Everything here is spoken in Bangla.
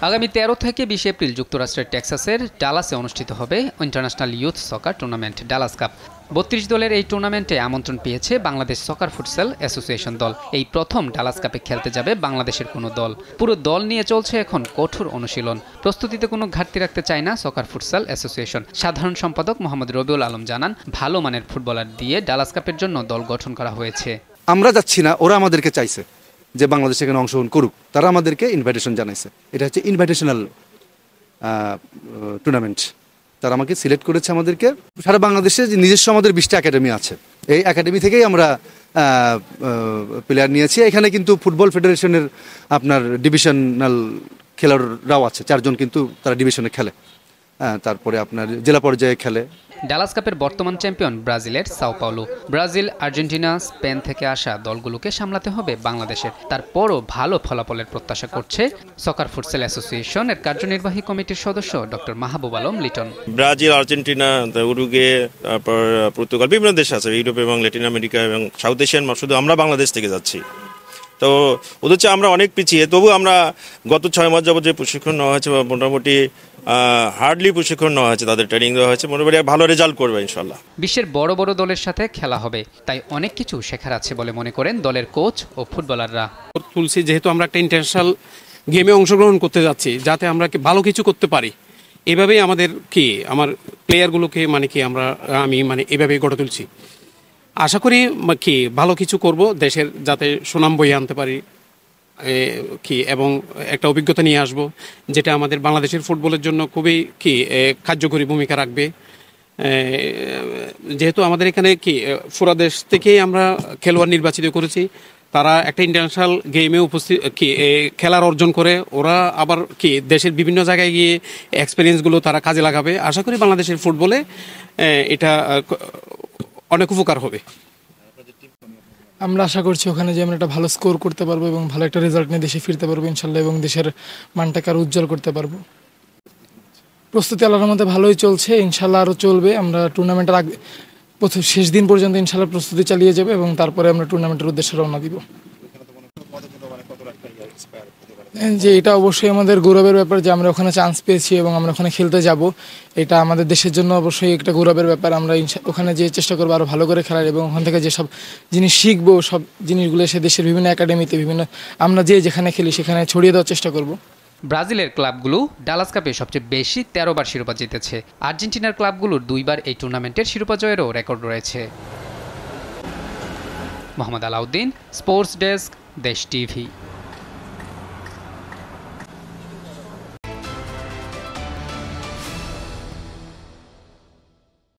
আগামী 13 থেকে 20 এপ্রিল যুক্তরাষ্ট্রের টেক্সাসের ডালাসে অনুষ্ঠিত হবে ইন্টারন্যাশনাল ইয়ুথ সকার টুর্নামেন্ট ডালাস কাপ। 32 দলের এই টুর্নামেন্টে আমন্ত্রণ পেয়েছে বাংলাদেশ সকার ফুটসাল অ্যাসোসিয়েশন দল। এই প্রথম ডালাস কাপে খেলতে যাবে বাংলাদেশের কোনো দল। পুরো দল নিয়ে চলছে এখন কঠোর অনুশীলন। প্রস্তুতিতে কোনো ঘাটতি রাখতে চায় না সকার ফুটসাল অ্যাসোসিয়েশন। সাধারণ সম্পাদক মোহাম্মদ রবিউল আলম জানান, ভালো মানের ফুটবলার দিয়ে ডালাস কাপের জন্য দল গঠন করা হয়েছে। আমরা যাচ্ছি না, ওরা আমাদেরকে চাইছে যে বাংলাদেশ এখানে অংশগ্রহণ করুক। তারা আমাদেরকে ইনভাইটেশন জানাইছে। এটা হচ্ছে ইনভাইটেশনাল টুর্নামেন্ট। তারা আমাকে সিলেক্ট করেছে। আমাদেরকে সারা বাংলাদেশে নিজস্ব আমাদের 20টা একাডেমি আছে। এই একাডেমি থেকেই আমরা প্লেয়ার নিয়েছি। এখানে কিন্তু ফুটবল ফেডারেশনের আপনার ডিভিশনাল খেলোয়াড়রাও আছে, 4 জন কিন্তু তারা ডিভিশনে খেলে। তারপরে আপনার জেলা পর্যায়ে খেলে। ডালাস কাপের বর্তমান চ্যাম্পিয়ন ব্রাজিলের Sao Paulo. Brazil, Argentina, Spain থেকে আসা দলগুলোকে সামলাতে হবে বাংলাদেশের। তারপরও ভালো ফলাফলের প্রত্যাশা করছে সকার ফুটসাল অ্যাসোসিয়েশন এর কার্যনির্বাহী কমিটির সদস্য doctor Mahbub Alam Liton. Brazil, Argentina, Uruguay, তারপর পর্তুগাল, বিভিন্ন দেশ আছে ইউরোপ এবং ল্যাটিন আমেরিকা এবং সাউথ এশিয়ান। শুধু আমরা বাংলাদেশ থেকে যাচ্ছি, তো ওদের চেয়ে আমরা অনেক পিছিয়ে। তবু আমরা গত 6 মাস যাবত যে প্রশিক্ষণ নেওয়া হয়েছে, মোটামুটি হার্ডলি প্রশিক্ষণ নেওয়া হয়েছে, তাদের ট্রেনিং দেওয়া হয়েছে, মোটামুটি ভালো রেজাল্ট করবে ইনশাল্লাহ। বিশ্বের বড় বড় দলের সাথে খেলা হবে, তাই অনেক কিছু শেখার আছে বলে মনে করেন দলের কোচ ও ফুটবলাররা। তুলসী, যেহেতু আমরা একটা ইন্টারন্যাশনাল গেমে অংশগ্রহণ করতে যাচ্ছি, যাতে আমরা ভালো কিছু করতে পারি, এভাবেই আমাদের আমার প্লেয়ারগুলোকে আমি এভাবেই গড়ে তুলছি। আশা করি ভালো কিছু করব, দেশের যাতে সুনাম বয়ে আনতে পারি এবং একটা অভিজ্ঞতা নিয়ে আসব, যেটা আমাদের বাংলাদেশের ফুটবলের জন্য খুবই কার্যকরী ভূমিকা রাখবে। যেহেতু আমাদের এখানে পুরা দেশ থেকেই আমরা খেলোয়াড় নির্বাচিত করেছি, তারা একটা ইন্টারন্যাশনাল গেমে উপস্থিত খেলার অর্জন করে ওরা আবার দেশের বিভিন্ন জায়গায় গিয়ে এক্সপিরিয়েন্সগুলো তারা কাজে লাগাবে। আশা করি বাংলাদেশের ফুটবলে এটা অনেক উপকার হবে। আমরা আশা করছি ওখানে যে আমরা একটা ভালো স্কোর করতে পারবো এবং ভালো একটা রেজাল্ট নিয়ে দেশে ফিরতে পারবো ইনশাল্লাহ, এবং দেশের মানটাকে আরো উজ্জ্বল করতে পারবো। প্রস্তুতি আল্লাহর মধ্যে ভালোই চলছে, ইনশাল্লাহ আরও চলবে। আমরা টুর্নামেন্টের আগে শেষ দিন পর্যন্ত ইনশাল্লাহ প্রস্তুতি চালিয়ে যাবে এবং তারপরে আমরা টুর্নামেন্টের উদ্দেশ্যে রওনা দিব। যে এটা অবশ্যই আমাদের গৌরবের ব্যাপার যে আমরা ওখানে চান্স পেয়েছি এবং আমরা ওখানে খেলতে যাব। এটা আমাদের দেশের জন্য অবশ্যই একটা গৌরবের ব্যাপার। আমরা ওখানে যে চেষ্টা করবো আরও ভালো করে খেলার, এবং ওখান থেকে যেসব জিনিস শিখবো, সব জিনিসগুলো সে দেশের বিভিন্ন একাডেমিতে আমরা যেখানে খেলি সেখানে ছড়িয়ে দেওয়ার চেষ্টা করব। ব্রাজিলের ক্লাবগুলো ডালাস কাপে সবচেয়ে বেশি 13 বার শিরোপা জিতেছে। আর্জেন্টিনার ক্লাবগুলোর 2 বার এই টুর্নামেন্টের শিরোপা জয়েরও রেকর্ড রয়েছে। মোহাম্মদ আলাউদ্দিন, স্পোর্টস ডেস্ক, দেশ টিভি।